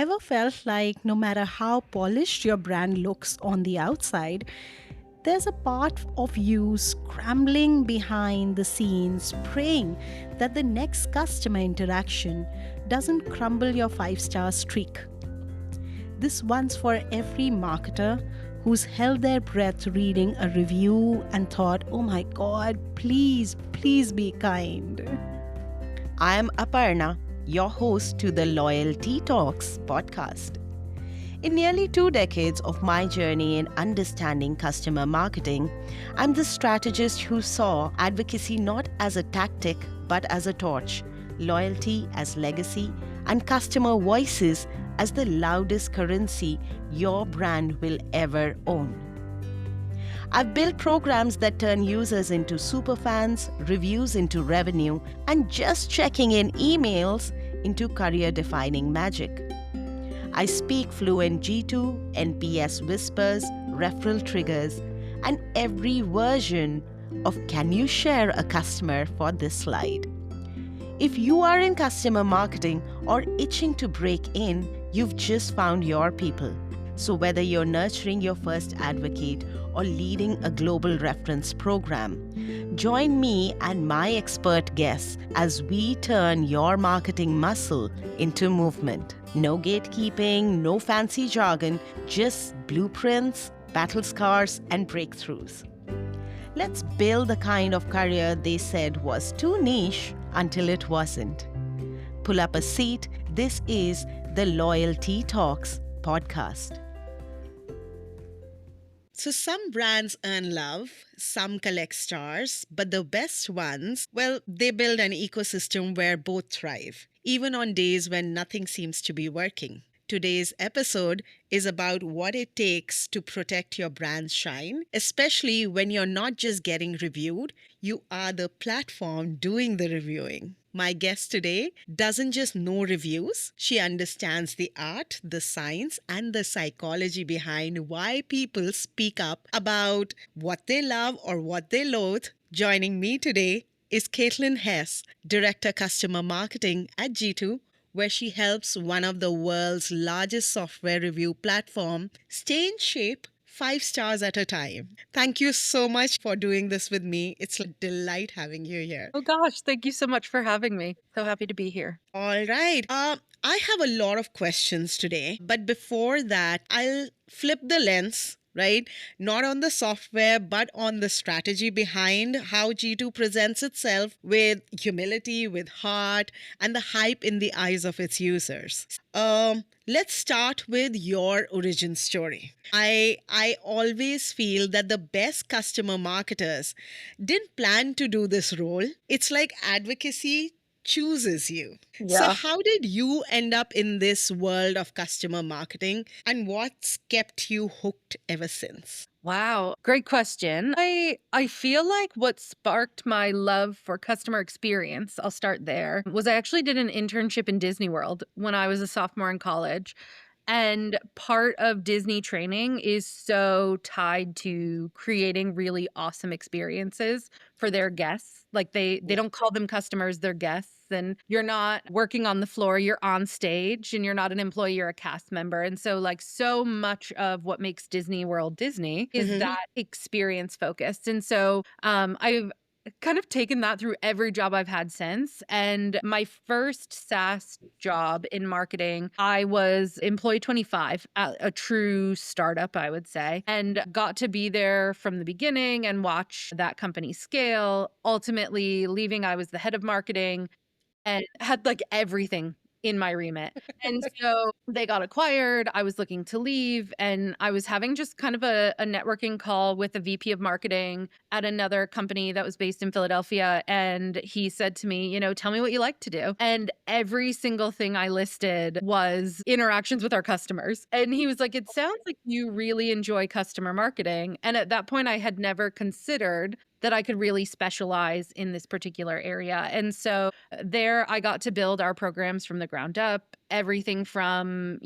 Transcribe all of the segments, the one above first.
Ever felt like no matter how polished your brand looks on the outside, there's a part of you scrambling behind the scenes, praying that the next customer interaction doesn't crumble your 5-star streak? This one's for every marketer who's held their breath reading a review and thought, oh my god, please, please be kind. I am Aparna, your host to the Loyalty Talks podcast. In nearly 2 decades of my journey in understanding customer marketing, I'm the strategist who saw advocacy not as a tactic but as a torch, loyalty as legacy, and customer voices as the loudest currency your brand will ever own. I've built programs that turn users into superfans, reviews into revenue, and just checking in emails into career-defining magic. I speak fluent G2, NPS whispers, referral triggers, and every version of can you share a customer for this slide. If you are in customer marketing or itching to break in, you've just found your people. So whether you're nurturing your first advocate or leading a global reference program, join me and my expert guests as we turn your marketing muscle into movement. No gatekeeping, no fancy jargon, just blueprints, battle scars, and breakthroughs. Let's build the kind of career they said was too niche until it wasn't. Pull up a seat. This is the Loyalty Talks podcast. So some brands earn love, some collect stars, but the best ones, well, they build an ecosystem where both thrive, even on days when nothing seems to be working. Today's episode is about what it takes to protect your brand's shine, especially when you're not just getting reviewed, you are the platform doing the reviewing. My guest today doesn't just know reviews, she understands the art, the science, and the psychology behind why people speak up about what they love or what they loathe. Joining me today is Kaitlin Hess, Director Customer Marketing at G2, where she helps one of the world's largest software review platform stay in shape 5 stars at a time. Thank you so much for doing this with me. It's a delight having you here. Oh gosh, thank you so much for having me. So happy to be here. All right. I have a lot of questions today, but before that, I'll flip the lens, right? Not on the software, but on the strategy behind how G2 presents itself with humility, with heart, and the hype in the eyes of its users. Let's start with your origin story. I always feel that the best customer marketers didn't plan to do this role. It's like advocacy chooses you. So how did you end up in this world of customer marketing, and what's kept you hooked ever since? Wow, great question. I feel like what sparked my love for customer experience, I'll start there, was I actually did an internship in Disney World when I was a sophomore in college. And part of Disney training is so tied to creating really awesome experiences for their guests. Like they don't call them customers, they're guests. And you're not working on the floor, you're on stage, and you're not an employee, you're a cast member. And so like so much of what makes Disney World Disney is that experience focused. And so I've kind of taken that through every job I've had since. And my first SaaS job in marketing, I was employee 25 at a true startup, I would say, and got to be there from the beginning and watch that company scale. Ultimately, leaving, I was the head of marketing and had like everything in my remit. And so they got acquired. I was looking to leave, and I was having just kind of a networking call with the VP of marketing at another company that was based in Philadelphia. And he said to me, tell me what you like to do. And every single thing I listed was interactions with our customers. And he was like, it sounds like you really enjoy customer marketing. And at that point, I had never considered that I could really specialize in this particular area. And so there I got to build our programs from the ground up. everything from,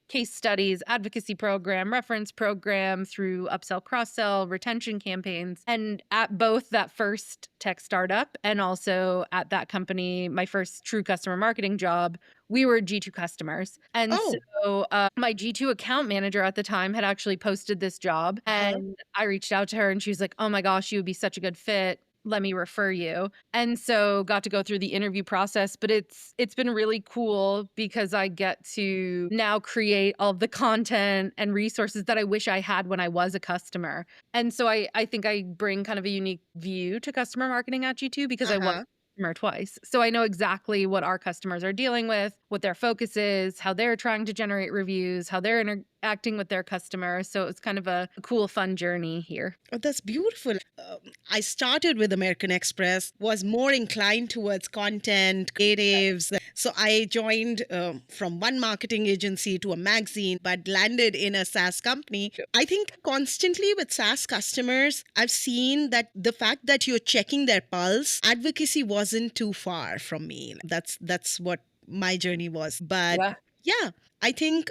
case studies, advocacy program, reference program through upsell, cross-sell, retention campaigns. And at both that first tech startup and also at that company, my first true customer marketing job, we were G2 customers. And Oh, so my G2 account manager at the time had actually posted this job. And I reached out to her and she was like, oh my gosh, you would be such a good fit. Let me refer you. And so got to go through the interview process, but it's been really cool because I get to now create all of the content and resources that I wish I had when I was a customer. And so I think I bring kind of a unique view to customer marketing at G2 because I was customer twice. So I know exactly what our customers are dealing with, what their focus is, how they're trying to generate reviews, how they're interacting with their customers. So it's kind of a cool, fun journey here. Oh, that's beautiful. I started with American Express, was more inclined towards content, creatives. So I joined from one marketing agency to a magazine, but landed in a SaaS company. I think constantly with SaaS customers, I've seen that the fact that you're checking their pulse, advocacy wasn't too far from me. That's what my journey was. But Yeah, yeah, I think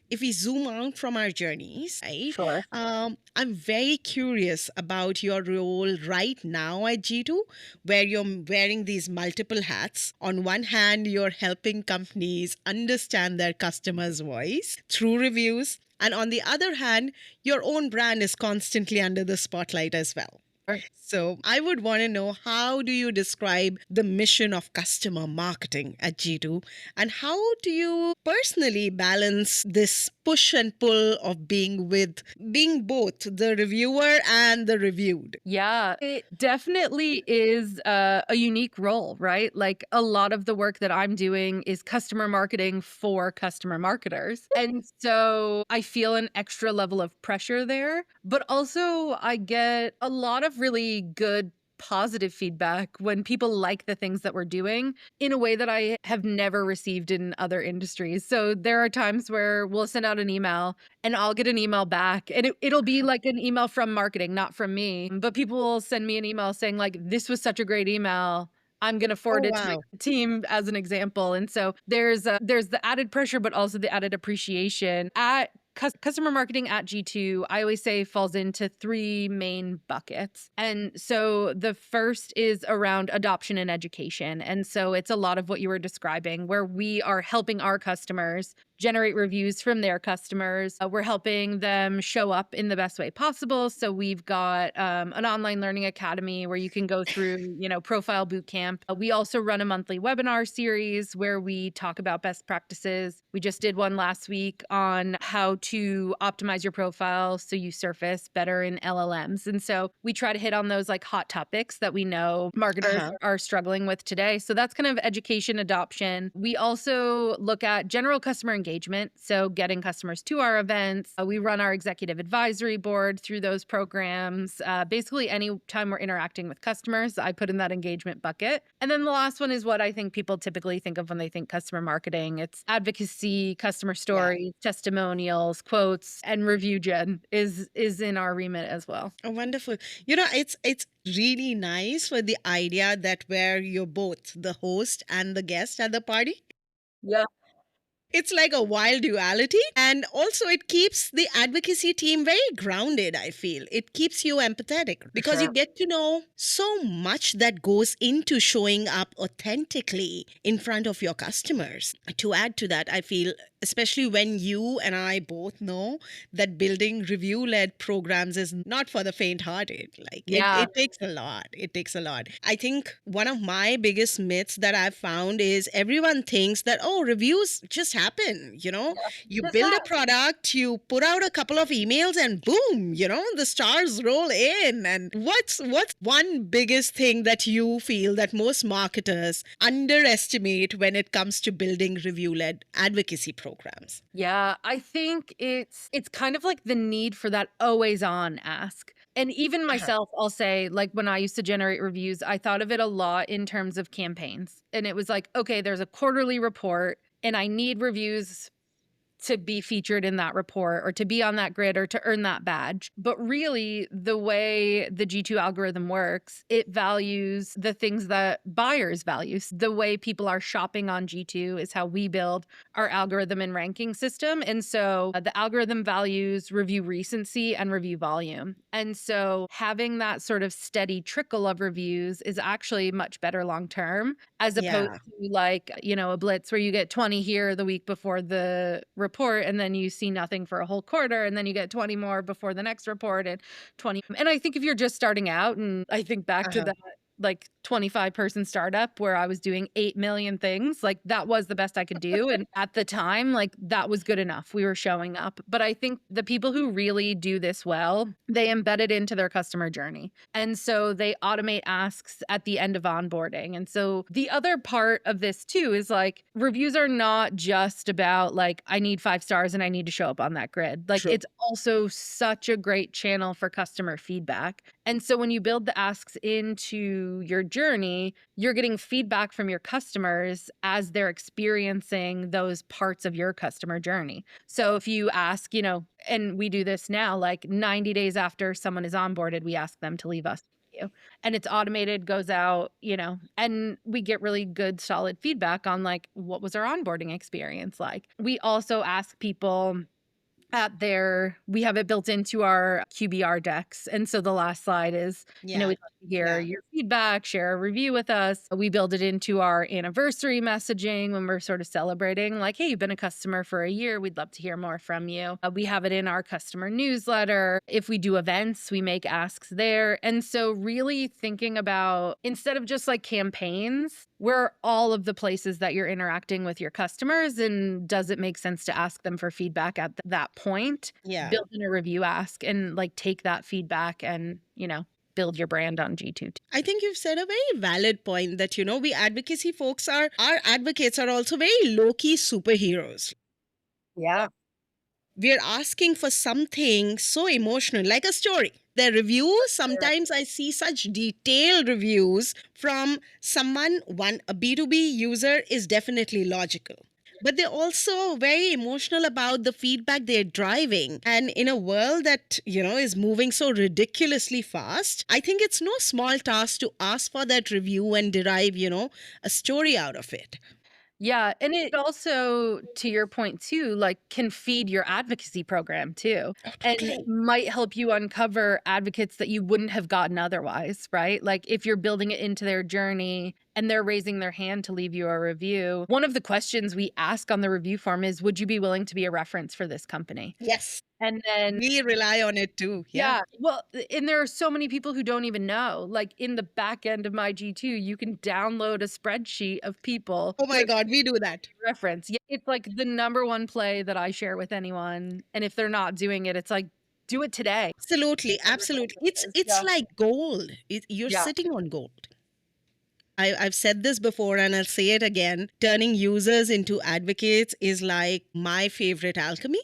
if we zoom out from our journeys, right? sure. I'm very curious about your role right now at G2, where you're wearing these multiple hats. On one hand, you're helping companies understand their customers' voice through reviews. And on the other hand, your own brand is constantly under the spotlight as well. Sure. So I would want to know, how do you describe the mission of customer marketing at G2, and how do you personally balance this push and pull of being both the reviewer and the reviewed? Yeah, it definitely is a unique role, right? Like a lot of the work that I'm doing is customer marketing for customer marketers. And so I feel an extra level of pressure there, but also I get a lot of really good positive feedback when people like the things that we're doing in a way that I have never received in other industries. So there are times where we'll send out an email and I'll get an email back and it'll be like an email from marketing, not from me. But people will send me an email saying like, this was such a great email. I'm going to Oh, forward it to my wow. team as an example. And so there's the added pressure, but also the added appreciation at customer marketing at G2. I always say falls into three main buckets. And so the first is around adoption and education. And so it's a lot of what you were describing, where we are helping our customers generate reviews from their customers. We're helping them show up in the best way possible. So we've got an online learning academy where you can go through, profile bootcamp. We also run a monthly webinar series where we talk about best practices. We just did one last week on how to optimize your profile so you surface better in LLMs. And so we try to hit on those like hot topics that we know marketers are struggling with today. So that's kind of education adoption. We also look at general customer engagement. So getting customers to our events. We run our executive advisory board through those programs. Basically, any time we're interacting with customers, I put in that engagement bucket. And then the last one is what I think people typically think of when they think customer marketing. It's advocacy, customer stories, testimonials, quotes, and review gen is in our remit as well. Oh, wonderful. It's really nice for the idea that where you're both the host and the guest at the party. Yeah. It's like a wild duality. And also, it keeps the advocacy team very grounded, I feel. It keeps you empathetic because you get to know so much that goes into showing up authentically in front of your customers. To add to that, I feel, especially when you and I both know that building review led programs is not for the faint hearted. Like, Yeah. it takes a lot. It takes a lot. I think one of my biggest myths that I've found is everyone thinks that, oh, reviews just happen. You build a product, you put out a couple of emails, and boom, the stars roll in. And what's one biggest thing that you feel that most marketers underestimate when it comes to building review led advocacy programs? Yeah, I think it's kind of like the need for that always on ask. And even myself, I'll say, like when I used to generate reviews, I thought of it a lot in terms of campaigns. And it was like, okay, there's a quarterly report and I need reviews to be featured in that report or to be on that grid or to earn that badge. But really, the way the G2 algorithm works, it values the things that buyers value. The way people are shopping on G2 is how we build our algorithm and ranking system. And so the algorithm values review recency and review volume. And so having that sort of steady trickle of reviews is actually much better long term, as opposed Yeah. to like, a blitz where you get 20 here the week before the report and then you see nothing for a whole quarter and then you get 20 more before the next report and 20. And I think if you're just starting out, and I think back to Uh-huh. that like 25-person startup where I was doing 8 million things, like that was the best I could do. And at the time, like that was good enough. We were showing up. But I think the people who really do this well, they embed it into their customer journey. And so they automate asks at the end of onboarding. And so the other part of this too is like reviews are not just about like, I need 5 stars and I need to show up on that grid. Like True. it's also such a great channel for customer feedback. And so when you build the asks into your journey, you're getting feedback from your customers as they're experiencing those parts of your customer journey. So if you ask, and we do this now, like 90 days after someone is onboarded, we ask them to leave us a review. And it's automated, goes out, and we get really good, solid feedback on like, what was our onboarding experience like? We also ask people we have it built into our QBR decks. And so the last slide is, we'd Yeah. love to hear Yeah. your feedback, share a review with us. We build it into our anniversary messaging when we're sort of celebrating, like, hey, you've been a customer for a year. We'd love to hear more from you. We have it in our customer newsletter. If we do events, we make asks there. And so really thinking about, instead of just like campaigns, where are all of the places that you're interacting with your customers, and does it make sense to ask them for feedback at that point? Yeah. Build in a review ask and like take that feedback and, build your brand on G2. I think you've said a very valid point that, we advocacy folks our advocates are also very low key superheroes. Yeah. We're asking for something so emotional, like a story. The reviews, sometimes I see such detailed reviews from a B2B user is definitely logical. But they're also very emotional about the feedback they're driving. And in a world that, is moving so ridiculously fast, I think it's no small task to ask for that review and derive, a story out of it. Yeah. And it also, to your point too, like can feed your advocacy program too. Oh, And totally. might help you uncover advocates that you wouldn't have gotten otherwise, right? Like if you're building it into their journey and they're raising their hand to leave you a review, one of the questions we ask on the review form is, would you be willing to be a reference for this company? Yes. And then We rely on it too. Yeah. yeah. Well, and there are so many people who don't even know. Like in the back end of my G2, you can download a spreadsheet of people Oh who my have God, we do that. reference. Yeah, it's like the number one play that I share with anyone. And if they're not doing it, it's like, do it today. Absolutely, absolutely. It's Yeah. like gold. You're Yeah. sitting on gold. I've said this before and I'll say it again. Turning users into advocates is like my favorite alchemy.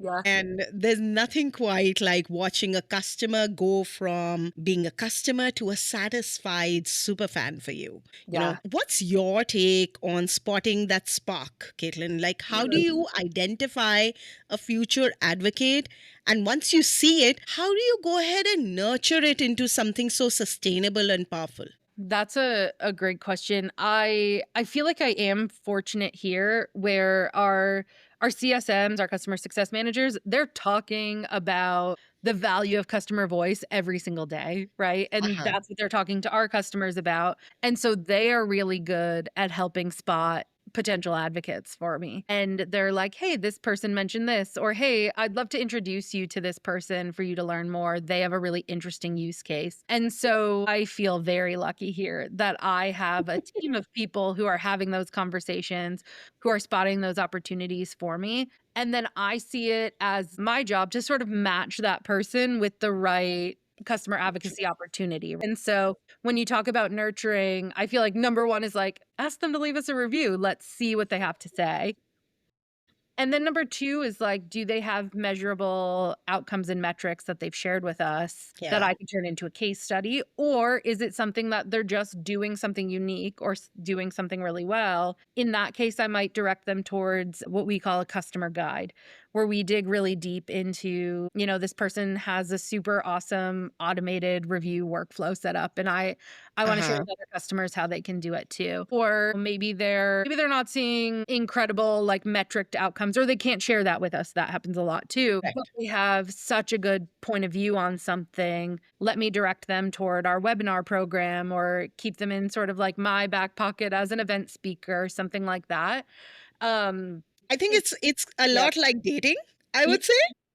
Yeah. And there's nothing quite like watching a customer go from being a customer to a satisfied super fan for you. Yeah. What's your take on spotting that spark, Caitlin? Like, how do you identify a future advocate? And once you see it, how do you go ahead and nurture it into something so sustainable and powerful? That's a great question. I feel like I am fortunate here where our CSMs, our customer success managers, they're talking about the value of customer voice every single day, right? And Uh-huh. that's what they're talking to our customers about. And so they are really good at helping spot potential advocates for me. And they're like, hey, this person mentioned this, or hey, I'd love to introduce you to this person for you to learn more. They have a really interesting use case. And so I feel very lucky here that I have a team of people who are having those conversations, who are spotting those opportunities for me. And then I see it as my job to sort of match that person with the right customer advocacy opportunity. And so when you talk about nurturing, I feel like number one is like, ask them to leave us a review. Let's see what they have to say. And then number 2 is like, do they have measurable outcomes and metrics that they've shared with us that Yeah. I can turn into a case study? Or is it something that they're just doing something unique or doing something really well? In that case, I might direct them towards what we call a customer guide, where we dig really deep into, this person has a super awesome automated review workflow set up, and I want to share Uh-huh. with other customers how they can do it too. Or maybe they're not seeing incredible like metric outcomes, or they can't share that with us. That happens a lot too. But Correct. we have such a good point of view on something. Let me direct them toward our webinar program or keep them in sort of like my back pocket as an event speaker, something like that. Um I think it- it's a yeah. lot like dating, I Yeah, would say.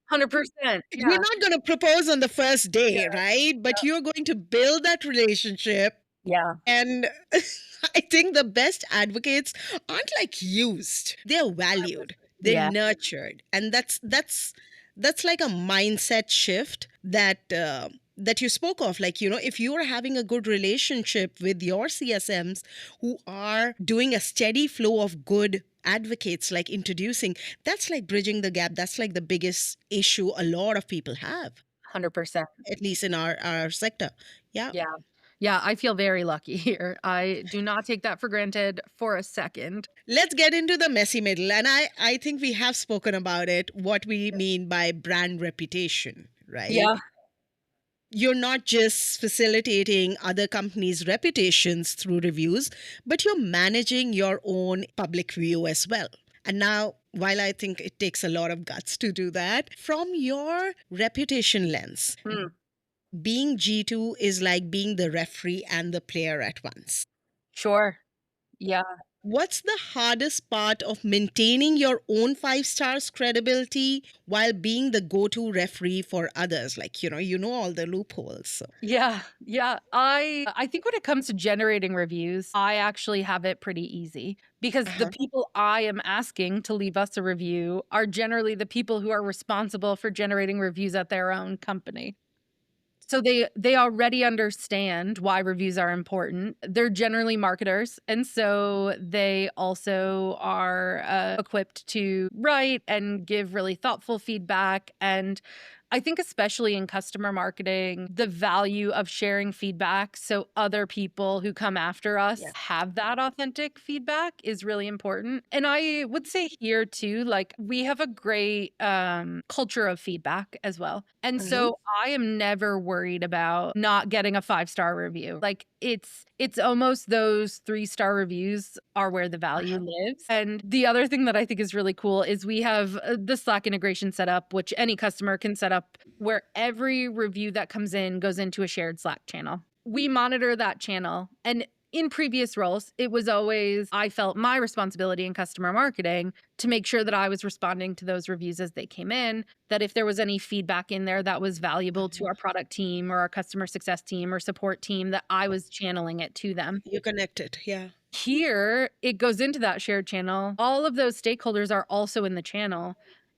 100%. You're Yeah. not going to propose on the first day, Yeah. right? But you're going to build that relationship. Yeah. And I think the best advocates aren't like used. They're valued. They're Yeah. nurtured. And that's like a mindset shift that you spoke of. Like, if you are having a good relationship with your CSMs who are doing a steady flow of good advocates, like introducing, that's like bridging the gap. That's like the biggest issue a lot of people have, 100%. at least in our sector. Yeah. Yeah. Yeah, I feel very lucky here. I do not take that for granted for a second. Let's get into the messy middle. And I think we have spoken about it, what we mean by brand reputation, right? Yeah. You're not just facilitating other companies' reputations through reviews, but you're managing your own public view as well. And now, while I think it takes a lot of guts to do that, from your reputation lens, Mm, being G2 is like being the referee and the player at once. sure. Yeah. What's the hardest part of maintaining your own 5 stars credibility while being the go-to referee for others? Like, you know all the loopholes. So. Yeah. Yeah. I think when it comes to generating reviews, I actually have it pretty easy because the Uh-huh. people I am asking to leave us a review are generally the people who are responsible for generating reviews at their own company. So they already understand why reviews are important. They're generally marketers, and so they also are equipped to write and give really thoughtful feedback. And I think especially in customer marketing, the value of sharing feedback so other people who come after us Yeah. have that authentic feedback is really important. And I would say here too, like we have a great culture of feedback as well. And Mhm. so I am never worried about not getting a 5-star review. Like it's almost those 3-star reviews are where the value lives. And the other thing that I think is really cool is we have the Slack integration set up, which any customer can set up, where every review that comes in goes into a shared Slack channel. We monitor that channel, and in previous roles, it was always I felt my responsibility in customer marketing to make sure that I was responding to those reviews as they came in, that if there was any feedback in there that was valuable to our product team or our customer success team or support team, that I was channeling it to them. You connected. Yeah. Here, it goes into that shared channel. All of those stakeholders are also in the channel.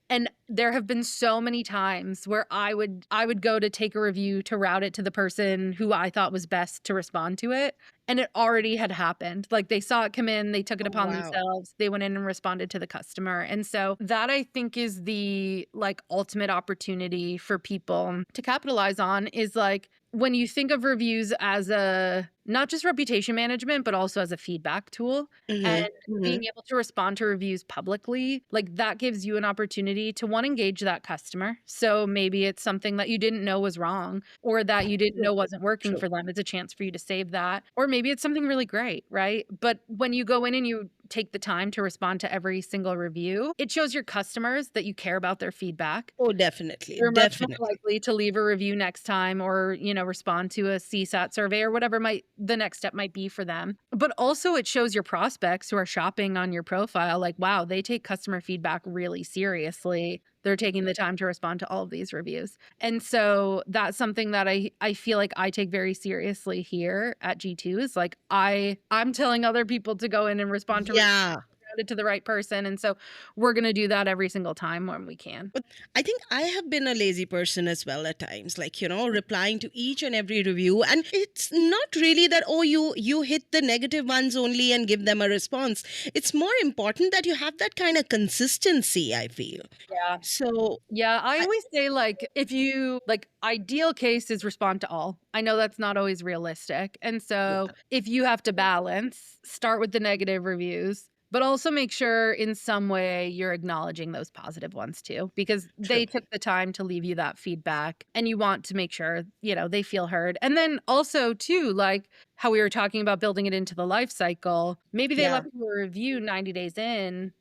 And there have been so many times where I would go to take a review to route it to the person who I thought was best to respond to it, and it already had happened. Like they saw it come in, they took it Oh, upon wow. themselves, they went in and responded to the customer. And so that I think is the like ultimate opportunity for people to capitalize on is like when you think of reviews as a not just reputation management, but also as a feedback tool. And Mm-hmm. being able to respond to reviews publicly, like that gives you an opportunity to one, engage that customer. So maybe it's something that you didn't know was wrong or that you didn't True. know wasn't working True. for them. It's a chance for you to save that. Or maybe it's something really great, right? But when you go in and you take the time to respond to every single review, it shows your customers that you care about their feedback. Oh, definitely. You're much more Definitely. likely to leave a review next time or, respond to a CSAT survey or whatever the next step might be for them. But also it shows your prospects who are shopping on your profile like, wow, they take customer feedback really seriously. They're taking the time to respond to all of these reviews. And so that's something that I feel like I take very seriously here at G2 is like I'm telling other people to go in and respond to reviews Yeah. it to the right person. And so we're going to do that every single time when we can. But I think I have been a lazy person as well at times, like, replying to each and every review. And it's not really that, oh, you hit the negative ones only and give them a response. It's more important that you have that kind of consistency, I feel. Yeah. So, Yeah, I I, always say, like, if you like, ideal case is respond to all. I know that's not always realistic. And yeah, so if you have to balance, start with the negative reviews, but also make sure in some way you're acknowledging those positive ones too, because true. they took the time to leave you that feedback and you want to make sure, they feel heard. And then also too, like how we were talking about building it into the life cycle, maybe they Yeah. left you a review 90 days in.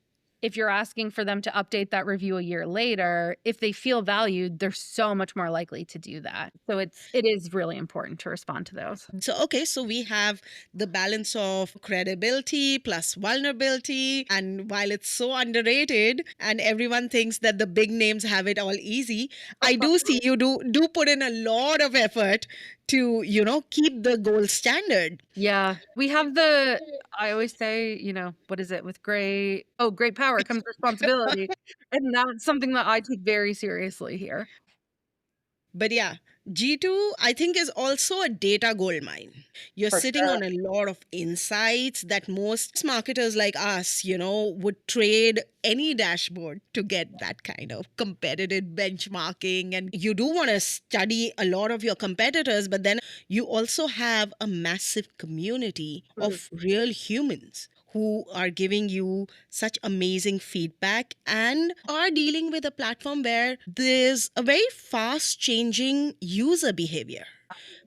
If you're asking for them to update that review a year later, if they feel valued, they're so much more likely to do that. So it is really important to respond to those. So, okay, so we have the balance of credibility plus vulnerability. And while it's so underrated and everyone thinks that the big names have it all easy, I do see you do put in a lot of effort to, keep the gold standard. Yeah. We have I always say, what is it? With great power comes responsibility. And that's something that I take very seriously here. But yeah, G2, I think, is also a data gold mine. You're For sitting sure. on a lot of insights that most marketers like us, would trade any dashboard to get that kind of competitive benchmarking. And you do want to study a lot of your competitors, but then you also have a massive community Mhm. of real humans who are giving you such amazing feedback and are dealing with a platform where there's a very fast changing user behavior,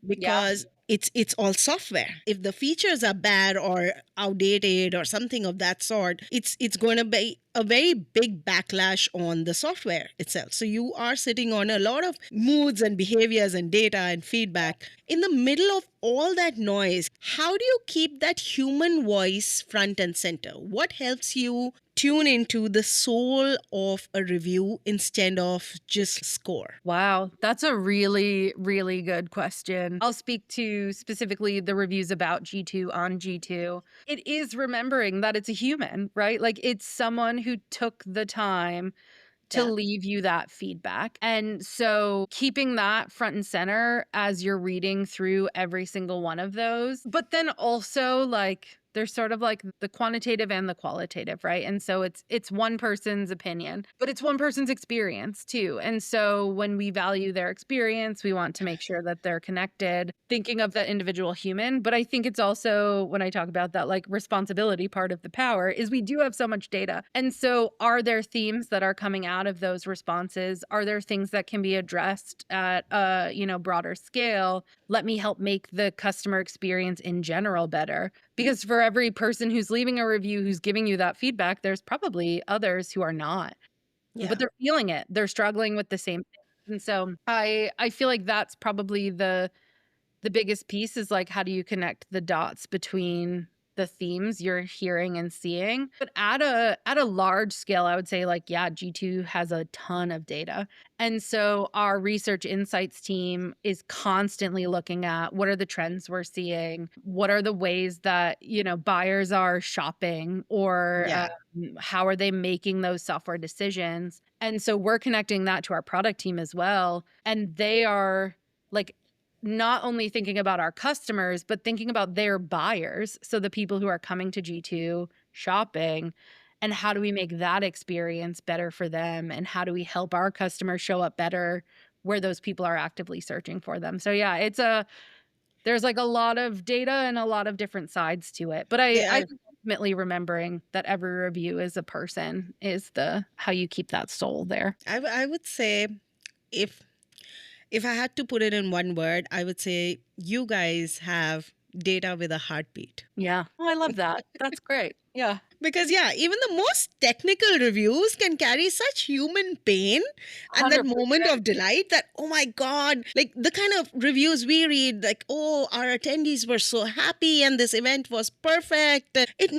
Yeah. because it's all software. If the features are bad or outdated or something of that sort, it's going to be a very big backlash on the software itself. So you are sitting on a lot of moods and behaviors and data and feedback. In the middle of all that noise, how do you keep that human voice front and center? What helps you tune into the soul of a review instead of just score? Wow, that's a really, really good question. I'll speak to specifically the reviews about G2 on G2. It is remembering that it's a human, right? Like it's someone who took the time to Yeah. leave you that feedback. And so keeping that front and center as you're reading through every single one of those, but then also like there's sort of like the quantitative and the qualitative, right? And so it's one person's opinion, but it's one person's experience too. And so when we value their experience, we want to make sure that they're connected, thinking of that individual human. But I think it's also when I talk about that like responsibility part of the power is we do have so much data. And so are there themes that are coming out of those responses? Are there things that can be addressed at a, broader scale? Let me help make the customer experience in general better. Because for every person who's leaving a review who's giving you that feedback, there's probably others who are not, but Yeah. they're feeling it. They're struggling with the same thing. And so I feel like that's probably the biggest piece is like how do you connect the dots between the themes you're hearing and seeing. But at a large scale, I would say like yeah, G2 has a ton of data. And so our research insights team is constantly looking at what are the trends we're seeing, what are the ways that, buyers are shopping or Yeah. how are they making those software decisions. And so we're connecting that to our product team as well, and they are like not only thinking about our customers, but thinking about their buyers. So the people who are coming to G2 shopping, and how do we make that experience better for them? And how do we help our customers show up better where those people are actively searching for them? So yeah, there's like a lot of data and a lot of different sides to it. But I There think ultimately remembering that every review is a person is the how you keep that soul there. I would say, if if I had to put it in one word, I would say you guys have data with a heartbeat. Yeah. Oh, I love that. That's great. Yeah. Because, yeah, even the most technical reviews can carry such human pain and that moment 100%. of delight that, oh my God, like the kind of reviews we read, like, oh, our attendees were so happy and this event was perfect. It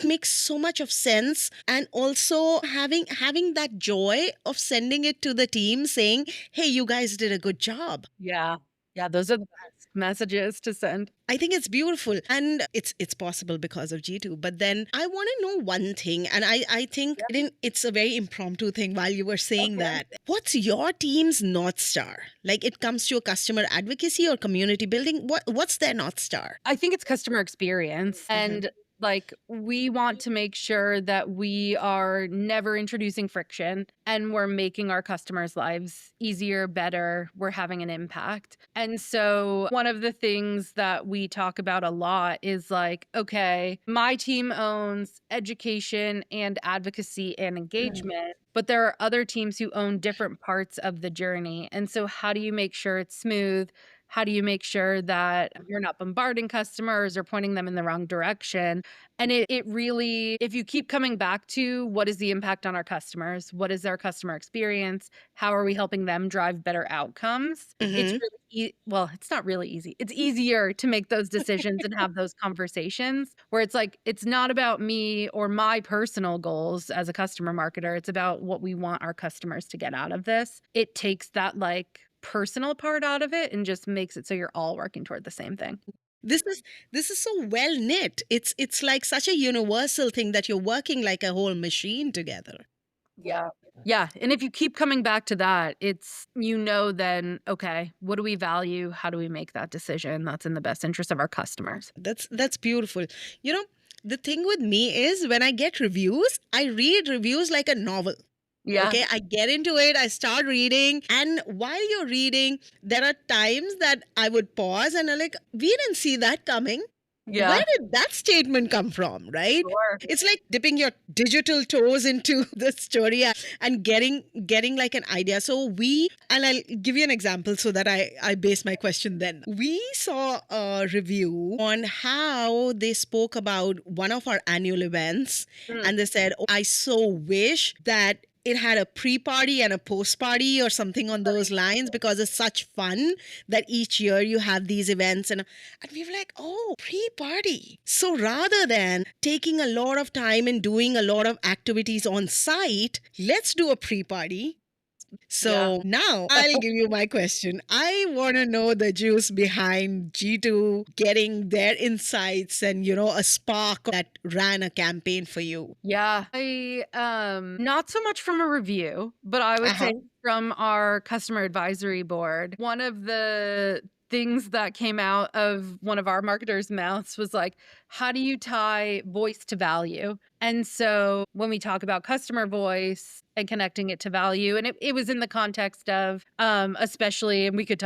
makes so much of sense. And also having that joy of sending it to the team saying, hey, you guys did a good job. Yeah. Yeah, those are the best. messages to send. I think it's beautiful, and it's possible because of G2. But then I want to know one thing, and I think it's a very impromptu thing while you were saying that. What's your team's North Star? Like it comes to a customer advocacy or community building, what's their North Star? I think it's customer experience. And like, we want to make sure that we are never introducing friction and we're making our customers' lives easier, better. We're having an impact. And so one of the things that we talk about a lot is like, okay, my team owns education and advocacy and engagement, but there are other teams who own different parts of the journey. And so how do you make sure it's smooth? How do you make sure that you're not bombarding customers or pointing them in the wrong direction? And it really, if you keep coming back to what is the impact on our customers? What is our customer experience? How are we helping them drive better outcomes? It's really, well, it's not really easy. It's easier to make those decisions and have those conversations where it's like, it's not about me or my personal goals as a customer marketer. It's about what we want our customers to get out of this. It takes that like personal part out of it and just makes it so you're all working toward the same thing. This is so well knit. It's like such a universal thing that you're working like a whole machine together. Yeah. Yeah. And if you keep coming back to that, it's, then, okay, what do we value? How do we make that decision that's in the best interest of our customers? That's beautiful. You know, the thing with me is when I get reviews, I read reviews like a novel. Yeah. Okay, I get into it, I start reading, and while you're reading, there are times that I would pause and I'm like, we didn't see that coming. Yeah. Where did that statement come from, right? Sure. It's like dipping your digital toes into the story and getting like an idea. So and I'll give you an example so that I base my question then. We saw a review on how they spoke about one of our annual events, and they said, oh, I so wish that it had a pre-party and a post-party or something on those lines, because it's such fun that each year you have these events. And we were like, oh, pre-party. So rather than taking a lot of time and doing a lot of activities on site, let's do a pre-party. So now I'll give you my question. I want to know the juice behind G2 getting their insights and, a spark that ran a campaign for you. Yeah. I not so much from a review, but I would say from our customer advisory board. One of the things that came out of one of our marketers' mouths was like, how do you tie voice to value? And so when we talk about customer voice and connecting it to value, and it was in the context of, especially, and we could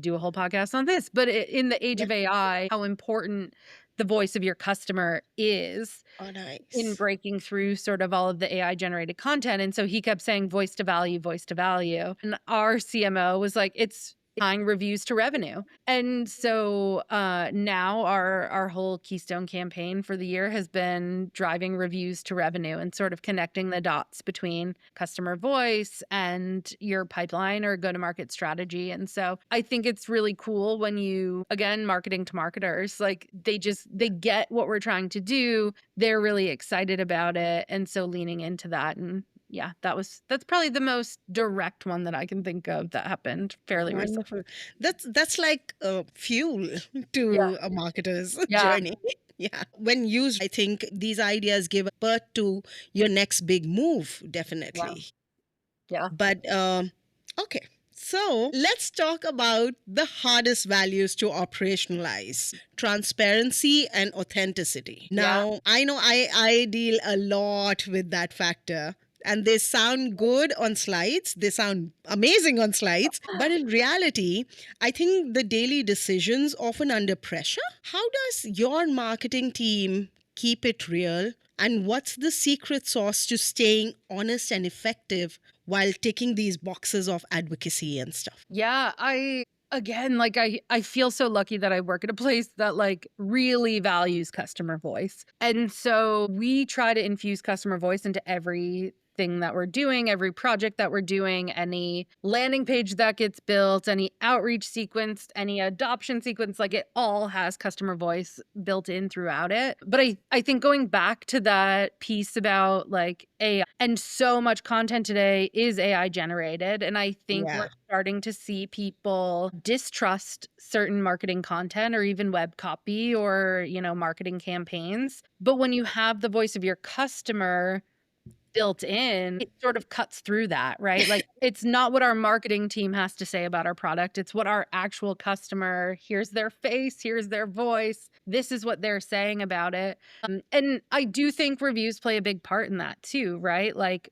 do a whole podcast on this, but in the age of AI, how important the voice of your customer is in breaking through sort of all of the AI generated content. And so he kept saying voice to value, voice to value. And our CMO was like, it's tying reviews to revenue. And so now our whole Keystone campaign for the year has been driving reviews to revenue and sort of connecting the dots between customer voice and your pipeline or go-to-market strategy. And so I think it's really cool when you, again, marketing to marketers, like they get what we're trying to do. They're really excited about it. And so leaning into that, and yeah, that's probably the most direct one that I can think of that happened fairly recently. That's like fuel to a marketer's journey. Yeah. When used, I think these ideas give birth to your next big move, definitely. Yeah. But okay. So let's talk about the hardest values to operationalize: transparency and authenticity. Now, I know I deal a lot with that factor. And they sound good on slides. They sound amazing on slides. But in reality, I think the daily decisions often under pressure. How does your marketing team keep it real? And what's the secret sauce to staying honest and effective while ticking these boxes of advocacy and stuff? Yeah, again, like I feel so lucky that I work at a place that like really values customer voice. And so we try to infuse customer voice into everything everything that we're doing, every project that we're doing, any landing page that gets built, any outreach sequence, any adoption sequence, like it all has customer voice built in throughout it. But I think going back to that piece about like AI, and so much content today is AI generated. And I think we're starting to see people distrust certain marketing content or even web copy or, marketing campaigns. But when you have the voice of your customer built in, it sort of cuts through that, right? Like, it's not what our marketing team has to say about our product. It's what our actual customer, here's their face, here's their voice. This is what they're saying about it. And I do think reviews play a big part in that too, right? Like,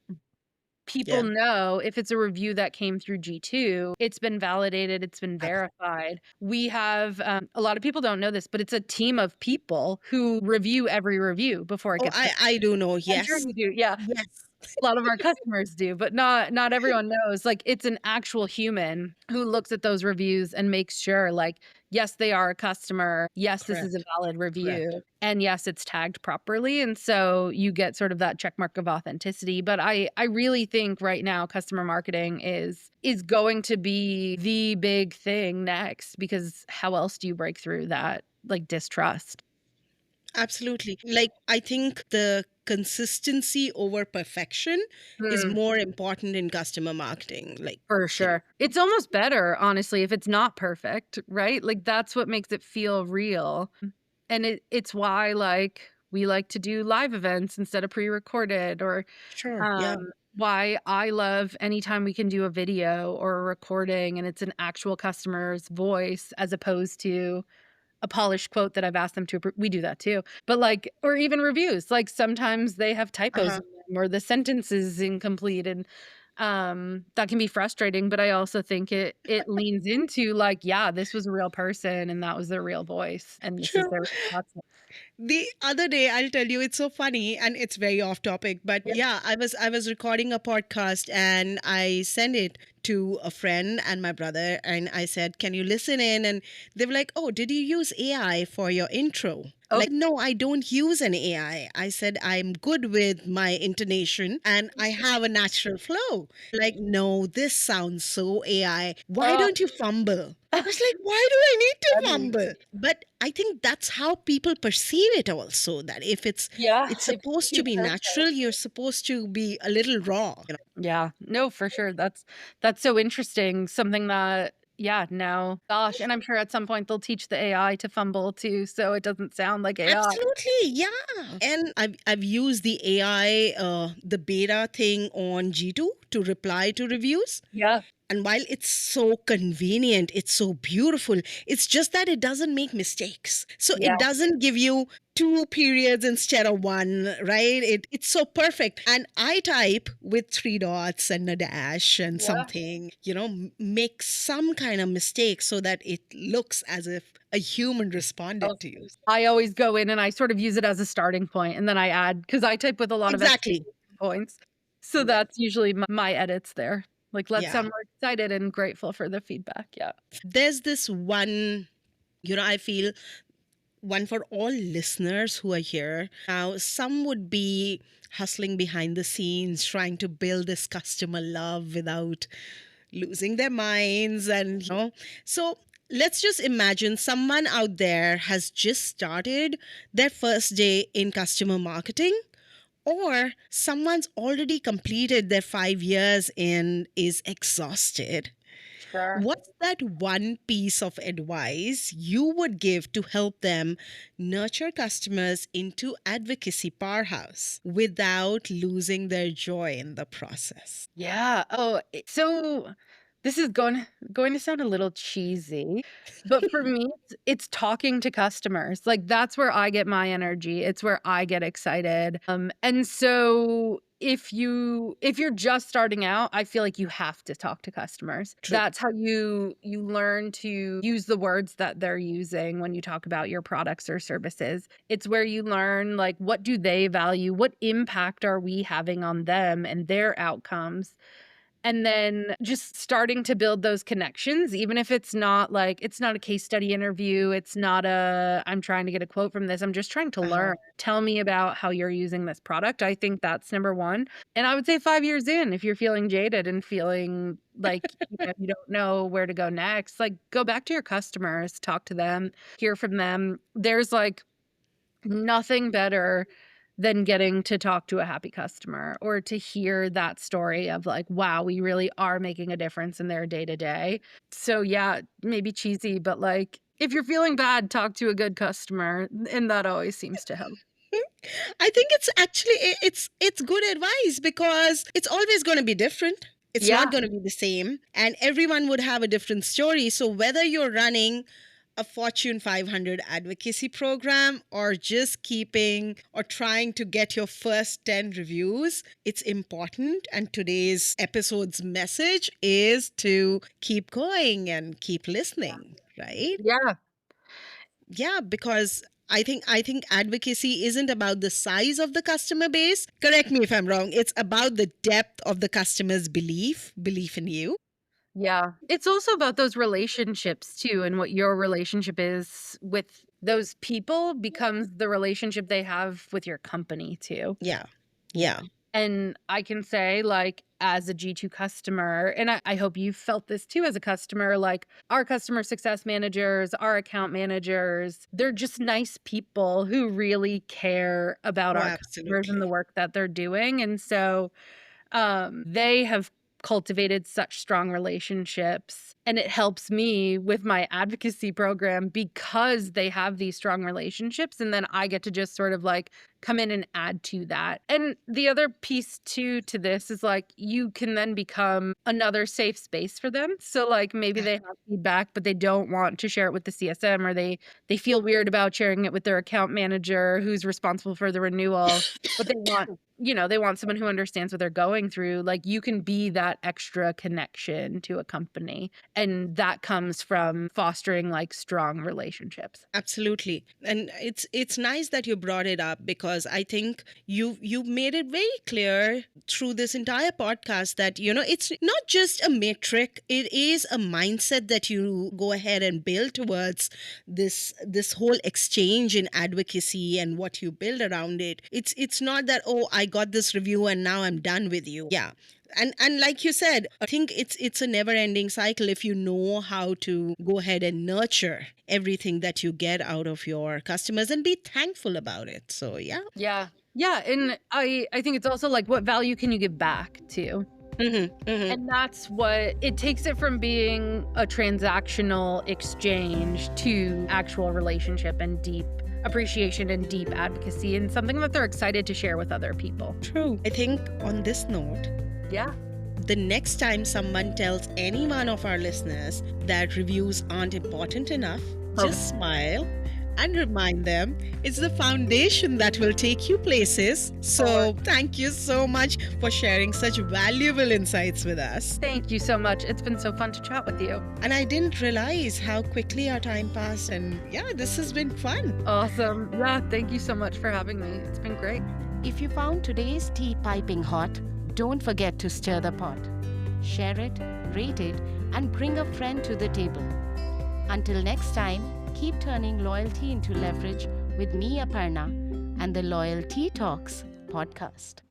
people know if it's a review that came through G2, it's been validated, it's been verified. We have, a lot of people don't know this, but it's a team of people who review every review before it Oh, gets picked. I do know. I'm sure Yes. you do. Yeah. Yes. A lot of our customers do, but not everyone knows. Like, it's an actual human who looks at those reviews and makes sure, like, yes, they are a customer. Yes, this is a Correct. valid review. Correct. And yes, it's tagged properly. And so you get sort of that check mark of authenticity. But I really think right now customer marketing is going to be the big thing next, because how else do you break through that like distrust? Absolutely. Like, I think the consistency over perfection is Mm. more important in customer marketing. Like, For you know, sure. It's almost better, honestly, if it's not perfect, right? Like, that's what makes it feel real. And it's why, like, we like to do live events instead of pre-recorded, or sure. Yeah. why I love anytime we can do a video or a recording and it's an actual customer's voice as opposed to a polished quote that I've asked them to we do that too. But, like, or even reviews, like, sometimes they have typos Uh-huh. in them or the sentence is incomplete, and, that can be frustrating, but I also think it leans into, like, yeah, this was a real person, and that was their real voice, and this is Sure. their thoughts. The other day, I'll tell you, it's so funny and it's very off topic, but Yeah. yeah, I was recording a podcast and I sent it to a friend and my brother and I said, "Can you listen in?" And they were like, "Oh, did you use AI for your intro?" Oh, Like, no, I don't use an AI. I said, I'm good with my intonation and I have a natural flow. Like, no, this sounds so AI. Why oh, don't you fumble? I was like, why do I need to funny. fumble? But I think that's how people perceive it also, that if Yeah, it's it supposed to be be perfect. natural, you're supposed to be a little raw. Yeah. No, for sure. That's so interesting. Something that, yeah, now, gosh, and I'm sure at some point they'll teach the AI to fumble too, so it doesn't sound like AI. Absolutely, yeah. And I've used the AI, the beta thing on G2 to reply to reviews. Yeah. And while it's so convenient, it's so beautiful, it's just that it doesn't make mistakes. So Yeah. it doesn't give you two periods instead of one, right? It's so perfect. And I type with three dots and a dash and Yeah. something, make some kind of mistake so that it looks as if a human Oh, responded to you. I always go in and I sort of use it as a starting point, and then I add, because I type with a lot of Exactly. exclamation points. So Yeah. that's usually my edits there. Like, let's Yeah. sound more excited and grateful for the feedback. Yeah. There's this one, I feel one for all listeners who are here. Now, some would be hustling behind the scenes, trying to build this customer love without losing their minds. So let's just imagine someone out there has just started their first day in customer marketing. Or someone's already completed their 5 years and is exhausted. Sure. What's that one piece of advice you would give to help them nurture customers into advocacy powerhouse without losing their joy in the process? Yeah. Oh, so this is going to sound a little cheesy, but for me, it's talking to customers. Like, that's where I get my energy. It's where I get excited. And so if you're just starting out, I feel like you have to talk to customers. True. That's how you learn to use the words that they're using when you talk about your products or services. It's where you learn, like, what do they value? What impact are we having on them and their outcomes? And then just starting to build those connections, even if it's not a case study interview. It's not I'm trying to get a quote from this. I'm just trying to Uh-huh. learn. Tell me about how you're using this product. I think that's number one. And I would say 5 years in, if you're feeling jaded and feeling like you don't know where to go next, like go back to your customers, talk to them, hear from them. There's like nothing better than getting to talk to a happy customer or to hear that story of like, wow, we really are making a difference in their day to day. So yeah, maybe cheesy, but like if you're feeling bad, talk to a good customer, and that always seems to help. I think it's actually it's good advice because it's always going to be different. It's not Yeah. going to be the same, and everyone would have a different story. So whether you're running a Fortune 500 advocacy program or just keeping or trying to get your first 10 reviews, it's important. And today's episode's message is to keep going and keep listening, right? Yeah. Yeah, because I think advocacy isn't about the size of the customer base. Correct me if I'm wrong. It's about the depth of the customer's belief in you. Yeah. It's also about those relationships too, and what your relationship is with those people becomes the relationship they have with your company too. Yeah. Yeah. And I can say, like, as a G2 customer, and I hope you felt this too as a customer, like our customer success managers, our account managers, they're just nice people who really care about Oh, our customers and the absolutely. work that they're doing. And so they have cultivated such strong relationships, and it helps me with my advocacy program because they have these strong relationships, and then I get to just sort of like come in and add to that. And the other piece too to this is like you can then become another safe space for them. So like maybe they have feedback but they don't want to share it with the CSM, or they feel weird about sharing it with their account manager who's responsible for the renewal, but they want someone who understands what they're going through. Like you can be that extra connection to a company. And that comes from fostering like strong relationships. Absolutely. And it's nice that you brought it up because I think you made it very clear through this entire podcast that it's not just a metric, it is a mindset that you go ahead and build towards this whole exchange in advocacy and what you build around it. It's not that, oh, I got this review and now I'm done with you. Yeah. And like you said, I think it's a never ending cycle if you know how to go ahead and nurture everything that you get out of your customers and be thankful about it. So yeah. Yeah. Yeah. And I think it's also like what value can you give back to? And that's what it takes it from being a transactional exchange to actual relationship and deep appreciation and deep advocacy, and something that they're excited to share with other people. True. I think on this note, Yeah. the next time someone tells any one of our listeners that reviews aren't important enough, just smile and remind them it's the foundation that will take you places. So, thank you so much for sharing such valuable insights with us. Thank you so much. It's been so fun to chat with you. And I didn't realize how quickly our time passed. And yeah, this has been fun. Awesome. Yeah. Thank you so much for having me. It's been great. If you found today's tea piping hot, don't forget to stir the pot. Share it, rate it, and bring a friend to the table. Until next time, keep turning loyalty into leverage with me, Aparna, and the Loyalty Talks podcast.